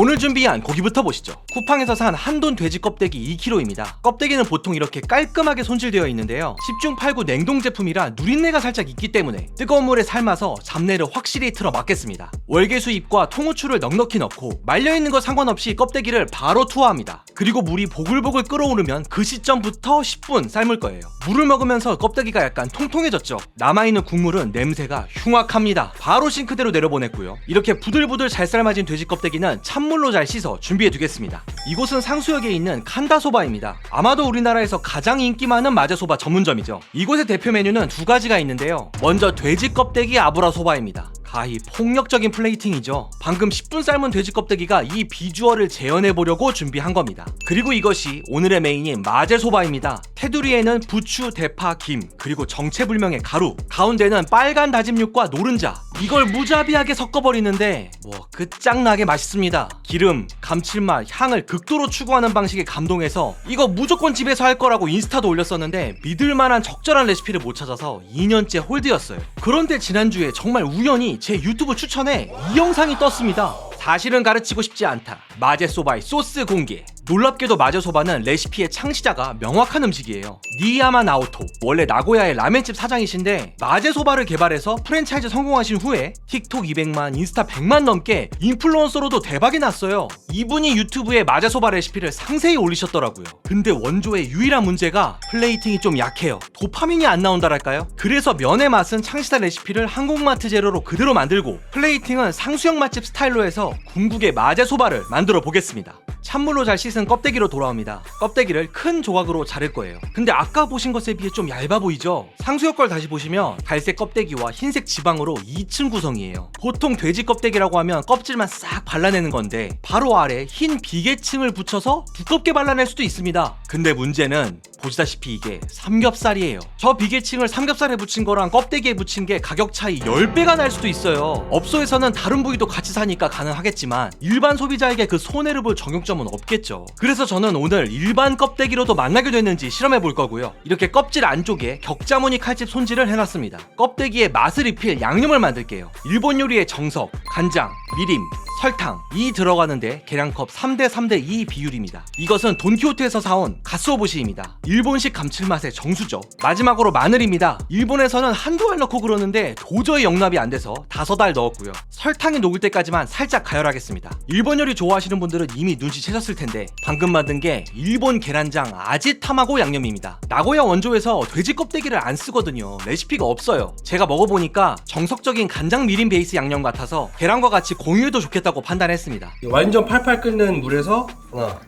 오늘 준비한 고기부터 보시죠. 쿠팡에서 산 한돈 돼지 껍데기 2kg입니다. 껍데기는 보통 이렇게 깔끔하게 손질되어 있는데요. 10중 8구 냉동 제품이라 누린내가 살짝 있기 때문에 뜨거운 물에 삶아서 잡내를 확실히 틀어 막겠습니다. 월계수 잎과 통후추를 넉넉히 넣고 말려있는 거 상관없이 껍데기를 바로 투하합니다. 그리고 물이 보글보글 끓어오르면 그 시점부터 10분 삶을 거예요. 물을 먹으면서 껍데기가 약간 통통해졌죠. 남아있는 국물은 냄새가 흉악합니다. 바로 싱크대로 내려보냈고요. 이렇게 부들부들 잘 삶아진 돼지 껍데기는 찬물로 잘 씻어 준비해 두겠습니다. 이곳은 상수역에 있는 칸다소바입니다. 아마도 우리나라에서 가장 인기 많은 마제소바 전문점이죠. 이곳의 대표 메뉴는 두 가지가 있는데요. 먼저 돼지 껍데기 아브라 소바입니다. 가히 폭력적인 플레이팅이죠. 방금 10분 삶은 돼지 껍데기가 이 비주얼을 재현해보려고 준비한 겁니다. 그리고 이것이 오늘의 메인인 마제소바입니다. 테두리에는 부추, 대파, 김, 그리고 정체불명의 가루, 가운데는 빨간 다진 육과 노른자, 이걸 무자비하게 섞어버리는데 끝장나게 맛있습니다. 기름, 감칠맛, 향을 극도로 추구하는 방식에 감동해서 이거 무조건 집에서 할 거라고 인스타도 올렸었는데 믿을만한 적절한 레시피를 못 찾아서 2년째 홀드였어요. 그런데 지난주에 정말 우연히 제 유튜브 추천에 이 영상이 떴습니다. 사실은 가르치고 싶지 않다. 마제소바의 소스 공개. 놀랍게도 마제소바는 레시피의 창시자가 명확한 음식이에요. 니야마 나오토, 원래 나고야의 라멘집 사장이신데 마제소바를 개발해서 프랜차이즈 성공하신 후에 틱톡 200만, 인스타 100만 넘게 인플루언서로도 대박이 났어요. 이분이 유튜브에 마제소바 레시피를 상세히 올리셨더라고요. 근데 원조의 유일한 문제가 플레이팅이 좀 약해요. 도파민이 안 나온다랄까요? 그래서 면의 맛은 창시자 레시피를 한국마트 재료로 그대로 만들고 플레이팅은 상수역 맛집 스타일로 해서 궁극의 마제소바를 만들어 보겠습니다. 찬물로 잘 씻은 껍데기로 돌아옵니다. 껍데기를 큰 조각으로 자를 거예요. 근데 아까 보신 것에 비해 좀 얇아 보이죠? 상수역 걸 다시 보시면 갈색 껍데기와 흰색 지방으로 2층 구성이에요. 보통 돼지 껍데기라고 하면 껍질만 싹 발라내는 건데 바로 아래 흰 비계층을 붙여서 두껍게 발라낼 수도 있습니다. 근데 문제는 보시다시피 이게 삼겹살이에요. 저 비계층을 삼겹살에 붙인 거랑 껍데기에 붙인 게 가격 차이 10배가 날 수도 있어요. 업소에서는 다른 부위도 같이 사니까 가능하겠지만 일반 소비자에게 그 손해를 볼 적용점은 없겠죠. 그래서 저는 오늘 일반 껍데기로도 만나게 됐는지 실험해 볼 거고요. 이렇게 껍질 안쪽에 격자무늬 칼집 손질을 해놨습니다. 껍데기에 맛을 입힐 양념을 만들게요. 일본 요리의 정석, 간장, 미림, 설탕 이 들어가는데 계량컵 3:3:2 비율입니다. 이것은 돈키호테에서 사온 가스오부시입니다. 일본식 감칠맛의 정수죠. 마지막으로 마늘입니다. 일본에서는 한두 알 넣고 그러는데 도저히 용납이 안 돼서 5알 넣었고요. 설탕이 녹을 때까지만 살짝 가열하겠습니다. 일본 요리 좋아하시는 분들은 이미 눈치채셨을 텐데 방금 만든 게 일본 계란장 아지타마고 양념입니다. 나고야 원조에서 돼지 껍데기를 안 쓰거든요. 레시피가 없어요. 제가 먹어보니까 정석적인 간장 미림 베이스 양념 같아서 계란과 같이 공유해도 좋겠다고 판단했습니다. 완전 팔팔 끓는 물에서 하나,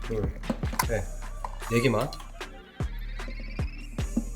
둘, 셋, 4개만.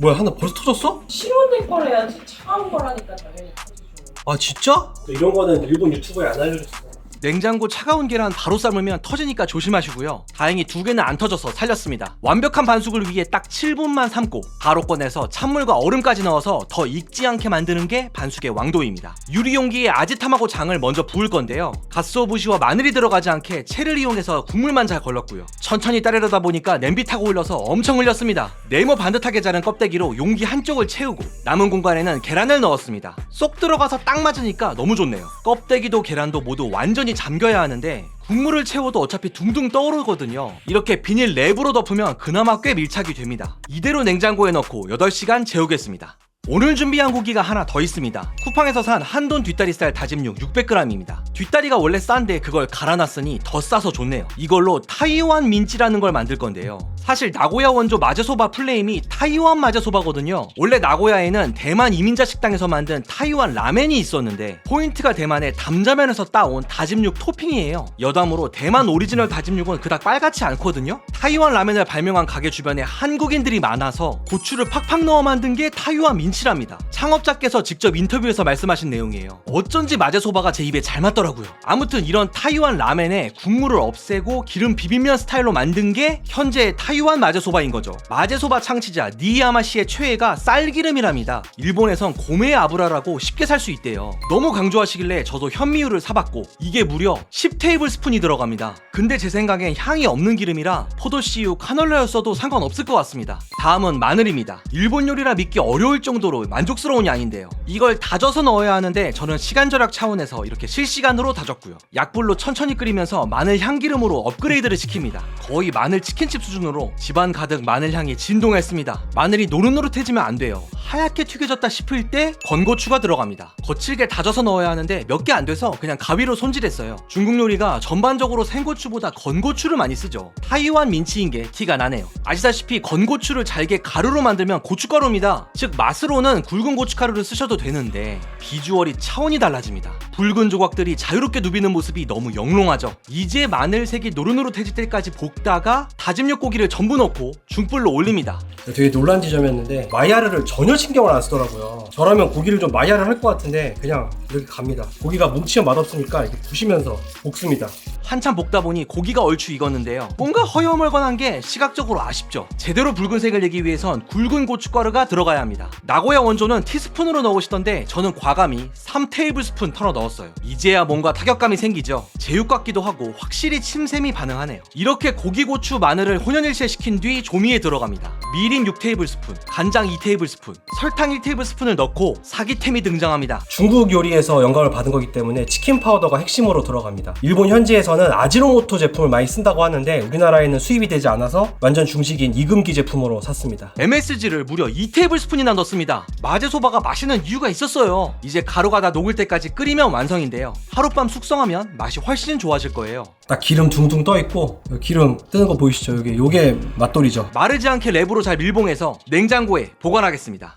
뭐야, 하나 벌써 터졌어? 실온된 걸 해야지 차가운 거라니까 당연히 터지죠. 아 진짜? 이런 거는 일본 유튜브에 안 알려줬어. 냉장고 차가운 계란 바로 삶으면 터지니까 조심하시고요. 다행히 2개는 안 터져서 살렸습니다. 완벽한 반숙을 위해 딱 7분만 삶고 바로 꺼내서 찬물과 얼음까지 넣어서 더 익지 않게 만드는 게 반숙의 왕도입니다. 유리용기에 아지타마고 장을 먼저 부을 건데요. 가스오부시와 마늘이 들어가지 않게 채를 이용해서 국물만 잘 걸렀고요. 천천히 따르려다 보니까 냄비 타고 흘러서 엄청 흘렸습니다. 네모 반듯하게 자른 껍데기로 용기 한쪽을 채우고 남은 공간에는 계란을 넣었습니다. 쏙 들어가서 딱 맞으니까 너무 좋네요. 껍데기도 계란도 모두 완전히 잠겨야 하는데 국물을 채워도 어차피 둥둥 떠오르거든요. 이렇게 비닐 랩으로 덮으면 그나마 꽤 밀착이 됩니다. 이대로 냉장고에 넣고 8시간 재우겠습니다. 오늘 준비한 고기가 하나 더 있습니다. 쿠팡에서 산 한돈 뒷다리살 다짐육 600g입니다. 뒷다리가 원래 싼데 그걸 갈아놨으니 더 싸서 좋네요. 이걸로 타이완 민찌라는 걸 만들 건데요. 사실 나고야 원조 마제소바 플레임이 타이완 마제소바거든요. 원래 나고야에는 대만 이민자 식당에서 만든 타이완 라멘이 있었는데 포인트가 대만의 담자면에서 따온 다짐육 토핑이에요. 여담으로 대만 오리지널 다짐육은 그닥 빨갛지 않거든요. 타이완 라멘을 발명한 가게 주변에 한국인들이 많아서 고추를 팍팍 넣어 만든 게 타이완 민치랍니다. 창업자께서 직접 인터뷰에서 말씀하신 내용이에요. 어쩐지 마제소바가 제 입에 잘 맞더라고요. 아무튼 이런 타이완 라멘에 국물을 없애고 기름 비빔면 스타일로 만든 게 현재 타이완 마제소바인 거죠. 마제소바 창시자 니야마 씨의 최애가 쌀기름이랍니다. 일본에선 고메 아브라라고 쉽게 살 수 있대요. 너무 강조하시길래 저도 현미유를 사봤고 이게 무려 10테이블스푼이 들어갑니다. 근데 제 생각엔 향이 없는 기름이라 포도씨유, 카놀라유 써도 상관없을 것 같습니다. 다음은 마늘입니다. 일본 요리라 믿기 어려울 정도로 만족스러운 만족스러운 양인데요. 이걸 다져서 넣어야 하는데 저는 시간 절약 차원에서 이렇게 실시간으로 다졌고요. 약불로 천천히 끓이면서 마늘 향기름으로 업그레이드를 시킵니다. 거의 마늘 치킨집 수준으로 집안 가득 마늘 향이 진동했습니다. 마늘이 노릇노릇해지면 안 돼요. 하얗게 튀겨졌다 싶을 때 건고추가 들어갑니다. 거칠게 다져서 넣어야 하는데 몇 개 안 돼서 그냥 가위로 손질했어요. 중국 요리가 전반적으로 생고추보다 건고추를 많이 쓰죠. 타이완 민치인 게 티가 나네요. 아시다시피 건고추를 잘게 가루로 만들면 고춧가루입니다. 즉 맛으로는 굵은 고춧가루를 쓰셔도 되는데 비주얼이 차원이 달라집니다. 붉은 조각들이 자유롭게 누비는 모습이 너무 영롱하죠. 이제 마늘색이 노릇노릇해질 때까지 볶다가 다진 육고기를 전부 넣고 중불로 올립니다. 되게 놀란 지점이었는데 마이야르를 전혀 신경을 안 쓰더라고요. 저라면 고기를 좀 마이야르 할 것 같은데 그냥 이렇게 갑니다. 고기가 뭉치면 맛없으니까 이렇게 부시면서 볶습니다. 한참 볶다 보니 고기가 얼추 익었는데요. 뭔가 허여멀건한 게 시각적으로 아쉽죠. 제대로 붉은색을 내기 위해선 굵은 고춧가루가 들어가야 합니다. 나고야 원조는 티스푼으로 넣으시던데 저는 과감히 3테이블스푼 털어 넣었어요. 이제야 뭔가 타격감이 생기죠. 제육 같기도 하고 확실히 침샘이 반응하네요. 이렇게 고기, 고추, 마늘을 혼연일체 시킨 뒤 조미에 들어갑니다. 미림 6테이블스푼, 간장 2테이블스푼, 설탕 1테이블스푼을 넣고 사기템이 등장합니다. 중국 요리에서 영감을 받은 거기 때문에 치킨 파우더가 핵심으로 들어갑니다. 일본 현지에서는 아지노모토 제품을 많이 쓴다고 하는데 우리나라에는 수입이 되지 않아서 완전 중식인 이금기 제품으로 샀습니다. MSG를 무려 2테이블스푼이나 넣습니다. 마제소바가 맛있는 이유가 있었어요. 이제 가루가 다 녹을 때까지 끓이면 완성인데요. 하룻밤 숙성하면 맛이 훨씬 좋아질 거예요. 딱 기름 둥둥 떠 있고 기름 뜨는 거 보이시죠? 요게 맛돌이죠. 마르지 않게 랩으로 잘 밀봉해서 냉장고에 보관하겠습니다.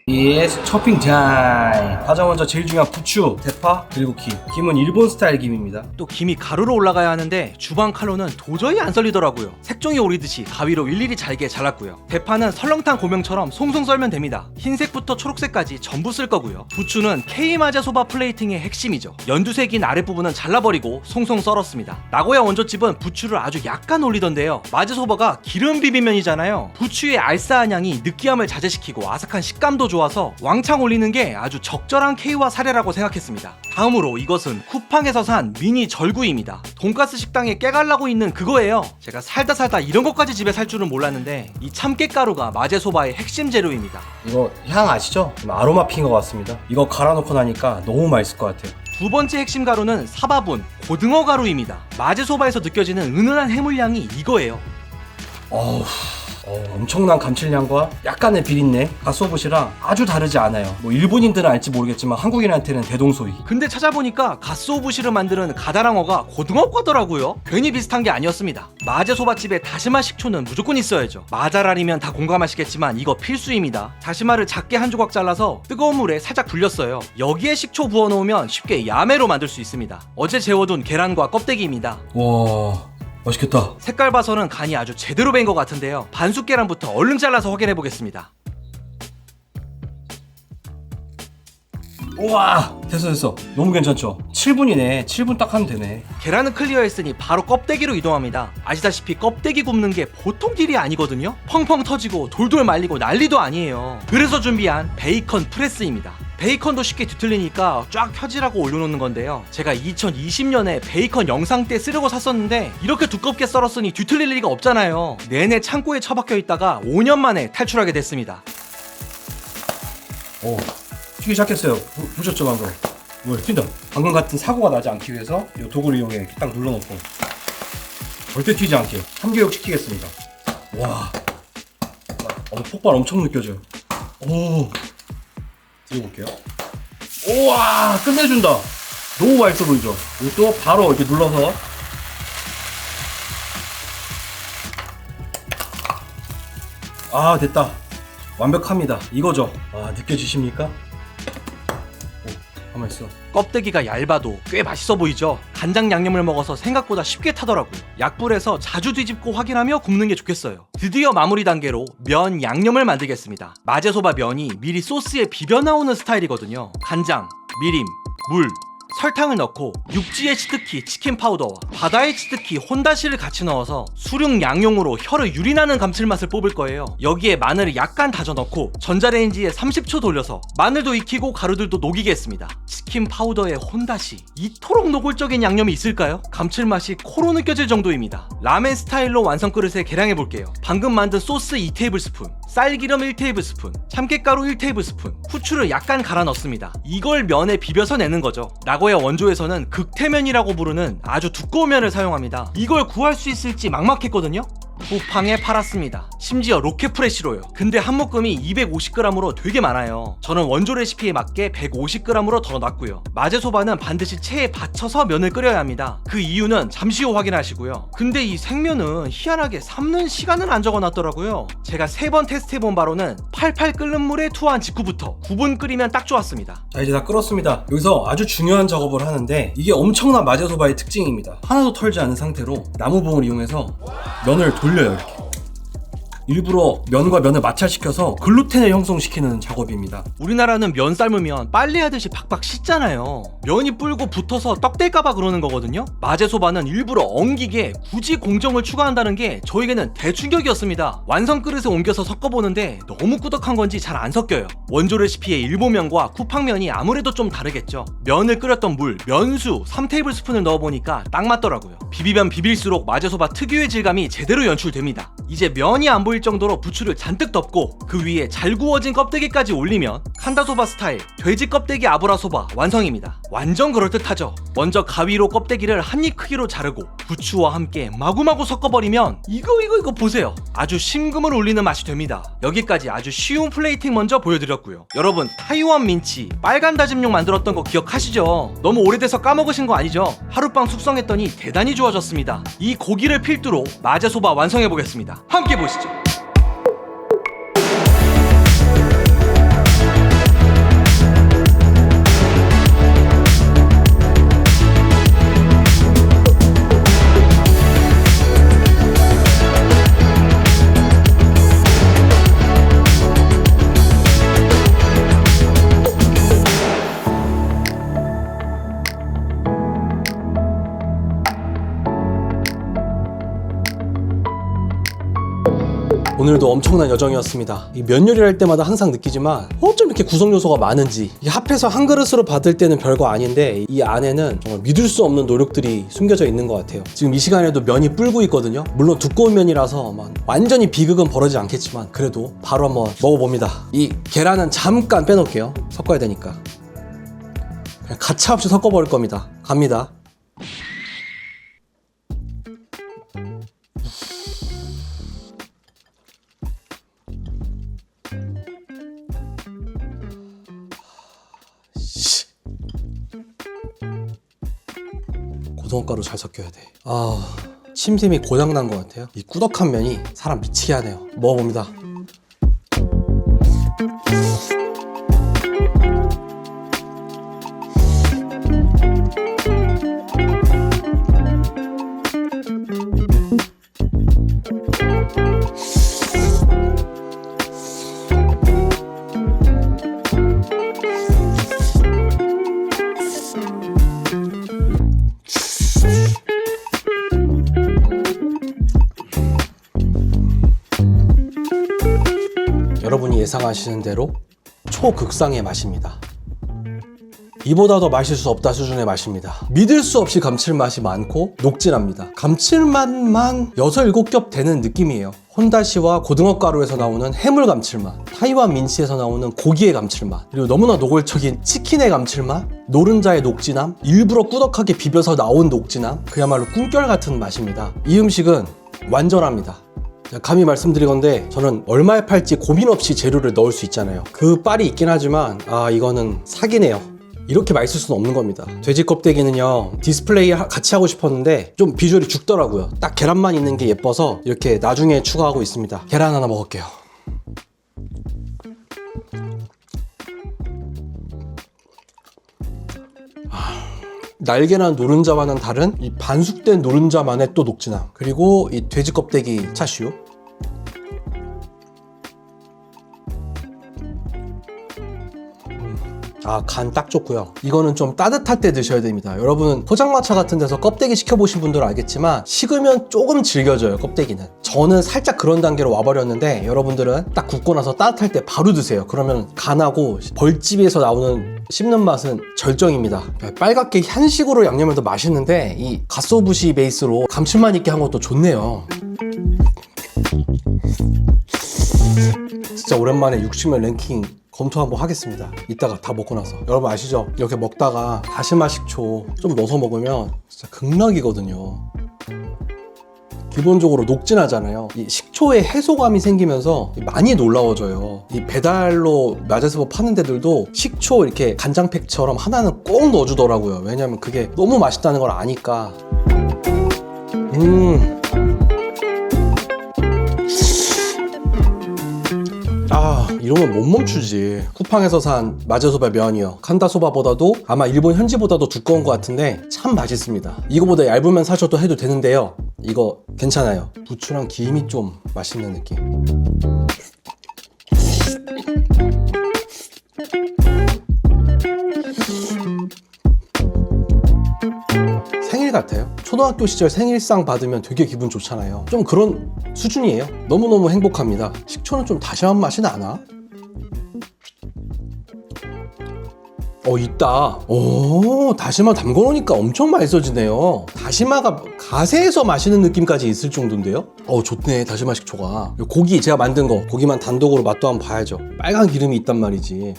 예스, 초핑 타임. 가장 먼저 제일 중요한 부추, 대파, 그리고 김. 김은 일본 스타일 김입니다. 또 김이 가루로 올라가야 하는데 주방 칼로는 도저히 안 썰리더라고요. 색종이 오리듯이 가위로 일일이 잘게 잘랐고요. 대파는 설렁탕 고명처럼 송송 썰면 됩니다. 흰색부터 초록색까지 전부 쓸 거고요. 부추는 K마제소바 플레이팅의 핵심이죠. 연두색인 아랫부분은 잘라버리고 송송 썰었습니다. 나고야 원조집은 부추를 아주 약간 올리던데요. 마제소바가 기름 비빔면이잖아요. 부추의 알싸한 향이 느끼함을 자제시키고 아삭한 식감도 좋아서 왕창 올리는 게 아주 적절한 K와 사례라고 생각했습니다. 다음으로 이것은 쿠팡에서 산 미니 절구이입니다. 돈가스 식당에 깨갈라고 있는 그거예요. 제가 살다 이런 것까지 집에 살 줄은 몰랐는데 이 참깨가루가 마제소바의 핵심 재료입니다. 이거 향 아시죠? 아로마 핀 것 같습니다. 이거 갈아놓고 나니까 너무 맛있을 것 같아요. 두 번째 핵심 가루는 사바분, 고등어 가루입니다. 마제소바에서 느껴지는 은은한 해물향이 이거예요. 엄청난 감칠량과 약간의 비린내, 가스오부시랑 아주 다르지 않아요. 뭐 일본인들은 알지 모르겠지만 한국인한테는 대동소이. 근데 찾아보니까 가스오부시를 만드는 가다랑어가 고등어과더라고요. 괜히 비슷한 게 아니었습니다. 마제소바집에 다시마 식초는 무조건 있어야죠. 마자랄이면 다 공감하시겠지만 이거 필수입니다. 다시마를 작게 한 조각 잘라서 뜨거운 물에 살짝 불렸어요. 여기에 식초 부어놓으면 쉽게 야매로 만들 수 있습니다. 어제 재워둔 계란과 껍데기입니다. 와, 맛있겠다. 색깔 봐서는 간이 아주 제대로 된 것 같은데요. 반숙 계란부터 얼른 잘라서 확인해 보겠습니다. 우와, 됐어. 너무 괜찮죠? 7분이네. 7분 딱 하면 되네. 계란은 클리어했으니 바로 껍데기로 이동합니다. 아시다시피 껍데기 굽는 게 보통 일이 아니거든요. 펑펑 터지고 돌돌 말리고 난리도 아니에요. 그래서 준비한 베이컨 프레스입니다. 베이컨도 쉽게 뒤틀리니까 쫙 펴지라고 올려놓는 건데요. 제가 2020년에 베이컨 영상 때 쓰려고 샀었는데 이렇게 두껍게 썰었으니 뒤틀릴 리가 없잖아요. 내내 창고에 처박혀 있다가 5년 만에 탈출하게 됐습니다. 오, 튀기 시작했어요. 보셨죠 방금? 튄다. 방금 같은 사고가 나지 않기 위해서 이 도구를 이용해 이렇게 딱 눌러놓고 절대 튀지 않게 3교육 시키겠습니다. 와, 폭발 엄청 느껴져요. 오, 드려볼게요. 우와, 끝내준다. 너무 맛있어 보이죠? 이것도 바로 이렇게 눌러서 됐다. 완벽합니다. 이거죠. 느껴지십니까? 가만 있어. 껍데기가 얇아도 꽤 맛있어 보이죠? 간장 양념을 먹어서 생각보다 쉽게 타더라고요. 약불에서 자주 뒤집고 확인하며 굽는 게 좋겠어요. 드디어 마무리 단계로 면 양념을 만들겠습니다. 마제소바 면이 미리 소스에 비벼 나오는 스타일이거든요. 간장, 미림, 물, 설탕을 넣고 육지의 치트키 치킨 파우더와 바다의 치트키 혼다시를 같이 넣어서 수륙 양용으로 혀를 유린하는 감칠맛을 뽑을 거예요. 여기에 마늘을 약간 다져 넣고 전자레인지에 30초 돌려서 마늘도 익히고 가루들도 녹이게 했습니다. 치킨 파우더의 혼다시, 이토록 노골적인 양념이 있을까요? 감칠맛이 코로 느껴질 정도입니다. 라멘 스타일로 완성 그릇에 계량해 볼게요. 방금 만든 소스 2테이블스푼, 쌀기름 1테이블스푼, 참깨가루 1테이블스푼, 후추를 약간 갈아 넣습니다. 이걸 면에 비벼서 내는 거죠. 나고야 원조에서는 극태면이라고 부르는 아주 두꺼운 면을 사용합니다. 이걸 구할 수 있을지 막막했거든요. 쿠팡에 팔았습니다. 심지어 로켓프레시로요. 근데 한 묶음이 250g으로 되게 많아요. 저는 원조 레시피에 맞게 150g으로 덜어놨고요. 마제소바는 반드시 체에 받쳐서 면을 끓여야 합니다. 그 이유는 잠시 후 확인하시고요. 근데 이 생면은 희한하게 삶는 시간을 안 적어놨더라고요. 제가 3번 테스트해본 바로는 팔팔 끓는 물에 투하한 직후부터 9분 끓이면 딱 좋았습니다. 자, 이제 다 끓었습니다. 여기서 아주 중요한 작업을 하는데 이게 엄청난 마제소바의 특징입니다. 하나도 털지 않은 상태로 나무봉을 이용해서 면을 돌려요. 이렇게 일부러 면과 면을 마찰시켜서 글루텐을 형성시키는 작업입니다. 우리나라는 면 삶으면 빨래하듯이 팍팍 씻잖아요. 면이 불고 붙어서 떡 될까봐 그러는 거거든요. 마제소바는 일부러 엉기게 굳이 공정을 추가한다는 게 저에게는 대충격이었습니다. 완성 그릇에 옮겨서 섞어보는데 너무 꾸덕한 건지 잘 안 섞여요. 원조 레시피의 일본면과 쿠팡면이 아무래도 좀 다르겠죠. 면을 끓였던 물, 면수 3테이블스푼을 넣어보니까 딱 맞더라고요. 비비면 비빌수록 마제소바 특유의 질감이 제대로 연출됩니다. 이제 면이 안 보일 정도로 부추를 잔뜩 덮고 그 위에 잘 구워진 껍데기까지 올리면 칸다소바 스타일 돼지 껍데기 아브라소바 완성입니다. 완전 그럴듯하죠. 먼저 가위로 껍데기를 한 입 크기로 자르고 부추와 함께 마구마구 섞어버리면 이거 보세요. 아주 심금을 울리는 맛이 됩니다. 여기까지 아주 쉬운 플레이팅 먼저 보여드렸고요. 여러분 타이완 민치 빨간 다짐용 만들었던 거 기억하시죠? 너무 오래돼서 까먹으신 거 아니죠? 하룻밤 숙성했더니 대단히 좋아졌습니다. 이 고기를 필두로 마제소바 완성해보겠습니다. 함께 보시죠. 오늘도 엄청난 여정이었습니다. 이 면 요리를 할 때마다 항상 느끼지만 어쩜 이렇게 구성 요소가 많은지. 이 합해서 한 그릇으로 받을 때는 별거 아닌데 이 안에는 정말 믿을 수 없는 노력들이 숨겨져 있는 것 같아요. 지금 이 시간에도 면이 불고 있거든요. 물론 두꺼운 면이라서 막 완전히 비극은 벌어지지 않겠지만 그래도 바로 한번 먹어봅니다. 이 계란은 잠깐 빼놓을게요. 섞어야 되니까. 그냥 가차없이 섞어버릴 겁니다. 갑니다. 고등어가루 잘 섞여야 돼. 침샘이 고장난 것 같아요. 이 꾸덕한 면이 사람 미치게 하네요. 먹어봅니다. 여러분이 예상하시는 대로 초극상의 맛입니다. 이보다 더 마실 수 없다 수준의 맛입니다. 믿을 수 없이 감칠맛이 많고 녹진합니다. 감칠맛만 6, 7겹 되는 느낌이에요. 혼다시와 고등어가루에서 나오는 해물 감칠맛, 타이완 민치에서 나오는 고기의 감칠맛, 그리고 너무나 노골적인 치킨의 감칠맛, 노른자의 녹진함, 일부러 꾸덕하게 비벼서 나온 녹진함, 그야말로 꿈결 같은 맛입니다. 이 음식은 완전합니다. 감히 말씀드리건데 저는 얼마에 팔지 고민 없이 재료를 넣을 수 있잖아요. 그 빨이 있긴 하지만 이거는 사기네요. 이렇게 맛있을 수는 없는 겁니다. 돼지 껍데기는요 디스플레이 같이 하고 싶었는데 좀 비주얼이 죽더라고요. 딱 계란만 있는 게 예뻐서 이렇게 나중에 추가하고 있습니다. 계란 하나 먹을게요. 날개난 노른자와는 다른 이 반숙된 노른자만의 또 녹진함, 그리고 이 돼지 껍데기 차슈. 간 딱 좋고요. 이거는 좀 따뜻할 때 드셔야 됩니다. 여러분 포장마차 같은 데서 껍데기 시켜보신 분들은 알겠지만 식으면 조금 질겨져요. 껍데기는. 저는 살짝 그런 단계로 와버렸는데 여러분들은 딱 굽고 나서 따뜻할 때 바로 드세요. 그러면 간하고 벌집에서 나오는 씹는 맛은 절정입니다. 빨갛게 한식으로 양념해도 맛있는데 이 갓소부시 베이스로 감칠맛 있게 한 것도 좋네요. 진짜 오랜만에 60면 랭킹 검토 한번 하겠습니다. 이따가 다 먹고 나서. 여러분 아시죠? 이렇게 먹다가 다시마 식초 좀 넣어서 먹으면 진짜 극락이거든요. 기본적으로 녹진하잖아요. 이 식초에 해소감이 생기면서 많이 놀라워져요. 이 배달로 마제소바 파는 데들도 식초 이렇게 간장팩처럼 하나는 꼭 넣어주더라고요. 왜냐면 그게 너무 맛있다는 걸 아니까. 이러면 못 멈추지. 쿠팡에서 산 마제소바 면이요, 칸다소바보다도 아마 일본 현지보다도 두꺼운 것 같은데 참 맛있습니다. 이거보다 얇은 면 사셔도 해도 되는데요, 이거 괜찮아요. 부추랑 김이 좀 맛있는 느낌. 생일 같아요. 초등학교 시절 생일상 받으면 되게 기분 좋잖아요. 좀 그런 수준이에요. 너무너무 행복합니다. 식초는 좀 다시한 맛이 나나? 있다. 다시마 담궈놓으니까 엄청 맛있어지네요. 다시마가 가세에서 마시는 느낌까지 있을 정도인데요? 좋네, 다시마 식초가. 고기 제가 만든 거, 고기만 단독으로 맛도 한번 봐야죠. 빨간 기름이 있단 말이지.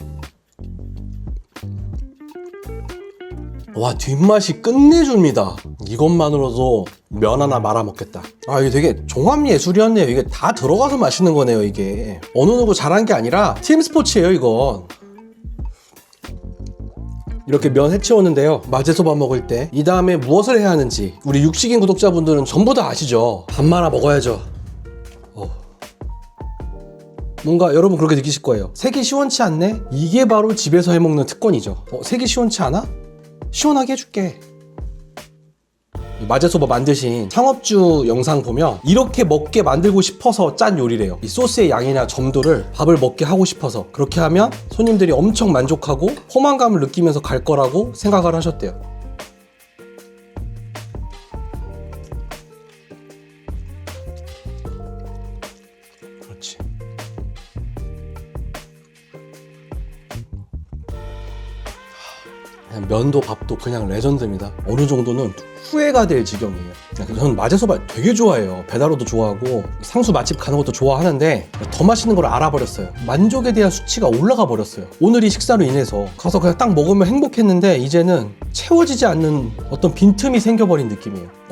와, 뒷맛이 끝내줍니다. 이것만으로도 면 하나 말아 먹겠다. 이게 되게 종합예술이었네요. 이게 다 들어가서 맛있는 거네요, 이게. 어느 누구 잘한 게 아니라 팀 스포츠예요, 이건. 이렇게 면 해치웠는데요, 마제소바 먹을 때 이 다음에 무엇을 해야 하는지 우리 육식인 구독자분들은 전부 다 아시죠? 밥 말아 먹어야죠. 뭔가 여러분 그렇게 느끼실 거예요. 색이 시원치 않네? 이게 바로 집에서 해먹는 특권이죠. 색이 시원치 않아? 시원하게 해줄게. 마제소바 만드신 창업주 영상 보면 이렇게 먹게 만들고 싶어서 짠 요리래요. 이 소스의 양이나 점도를 밥을 먹게 하고 싶어서, 그렇게 하면 손님들이 엄청 만족하고 포만감을 느끼면서 갈 거라고 생각을 하셨대요. 그렇지. 그냥 면도 밥도 그냥 레전드입니다. 어느 정도는 후회가 될 지경이에요. 저는 마제소바 되게 좋아해요. 배달로도 좋아하고 상수 맛집 가는 것도 좋아하는데 더 맛있는 걸 알아버렸어요. 만족에 대한 수치가 올라가 버렸어요. 오늘 이 식사로 인해서 가서 그냥 딱 먹으면 행복했는데 이제는 채워지지 않는 어떤 빈틈이 생겨버린 느낌이에요.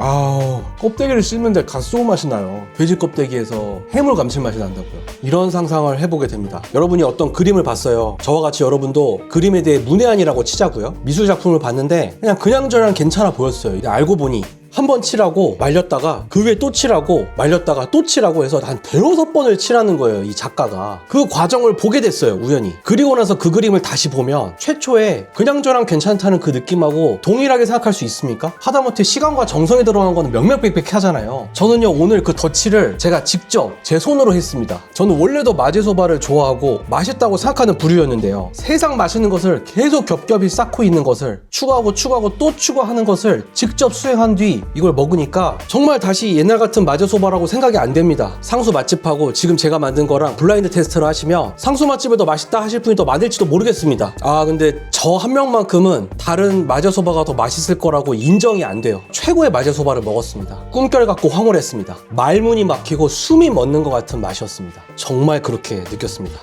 껍데기를 씹는데 갓소우 맛이 나요. 돼지 껍데기에서 해물 감칠맛이 난다고요. 이런 상상을 해보게 됩니다. 여러분이 어떤 그림을 봤어요. 저와 같이 여러분도 그림에 대해 문외한이라고 치자고요. 미술작품을 봤는데 그냥저냥 괜찮아 보였어요. 알고 보니 한 번 칠하고 말렸다가 그 위에 또 칠하고 말렸다가 또 칠하고 해서 한 대여섯 번을 칠하는 거예요, 이 작가가. 그 과정을 보게 됐어요, 우연히. 그리고 나서 그 그림을 다시 보면 최초에 그냥저냥 괜찮다는 그 느낌하고 동일하게 생각할 수 있습니까? 하다못해 시간과 정성이 들어간 거는 명명백백하잖아요. 저는요, 오늘 그 덧칠을 제가 직접 제 손으로 했습니다. 저는 원래도 마제소바를 좋아하고 맛있다고 생각하는 부류였는데요, 세상 맛있는 것을 계속 겹겹이 쌓고 있는 것을 추가하고 또 추가하는 것을 직접 수행한 뒤 이걸 먹으니까 정말 다시 옛날 같은 마제소바라고 생각이 안 됩니다. 상수 맛집하고 지금 제가 만든 거랑 블라인드 테스트를 하시면 상수 맛집을 더 맛있다 하실 분이 더 많을지도 모르겠습니다. 근데 저 한 명만큼은 다른 마제소바가 더 맛있을 거라고 인정이 안 돼요. 최고의 마제소바를 먹었습니다. 꿈결 갖고 황홀했습니다. 말문이 막히고 숨이 멎는 것 같은 맛이었습니다. 정말 그렇게 느꼈습니다.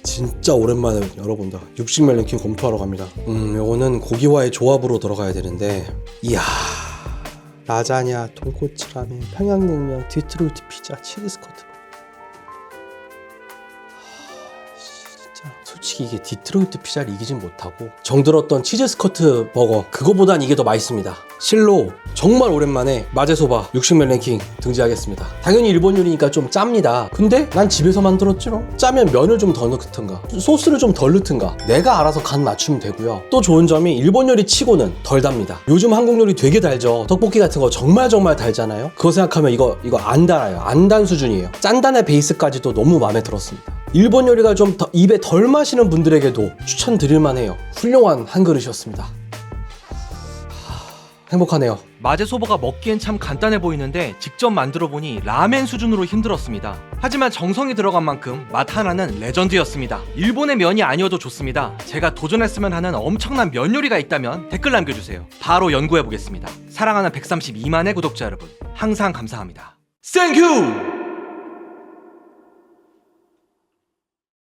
진짜 오랜만에 열어본다. 60면 랭킹 검토하러 갑니다. 요거는 고기와의 조합으로 들어가야 되는데, 이야, 라자냐, 돈코츠 라멘, 평양냉면, 디트로이트 피자, 치즈 스커트. 진짜 솔직히 이게 디트로이트 피자를 이기진 못하고 정들었던 치즈 스커트 버거, 그거보단 이게 더 맛있습니다. 실로 정말 오랜만에 마제소바 60면 랭킹 등재하겠습니다. 당연히 일본 요리니까 좀 짭니다. 근데 난 집에서 만들었지롱. 짜면 면을 좀 더 넣든가 소스를 좀 덜 넣든가 내가 알아서 간 맞추면 되고요. 또 좋은 점이 일본 요리 치고는 덜 답니다. 요즘 한국 요리 되게 달죠. 떡볶이 같은 거 정말 달잖아요. 그거 생각하면 이거 안 달아요. 안 단 수준이에요. 짠단의 베이스까지도 너무 마음에 들었습니다. 일본 요리가 좀 입에 덜 마시는 분들에게도 추천드릴만 해요. 훌륭한 한 그릇이었습니다. 행복하네요. 마제소바가 먹기엔 참 간단해 보이는데 직접 만들어보니 라멘 수준으로 힘들었습니다. 하지만 정성이 들어간 만큼 맛 하나는 레전드였습니다. 일본의 면이 아니어도 좋습니다. 제가 도전했으면 하는 엄청난 면 요리가 있다면 댓글 남겨주세요. 바로 연구해보겠습니다. 사랑하는 132만의 구독자 여러분, 항상 감사합니다. 땡큐!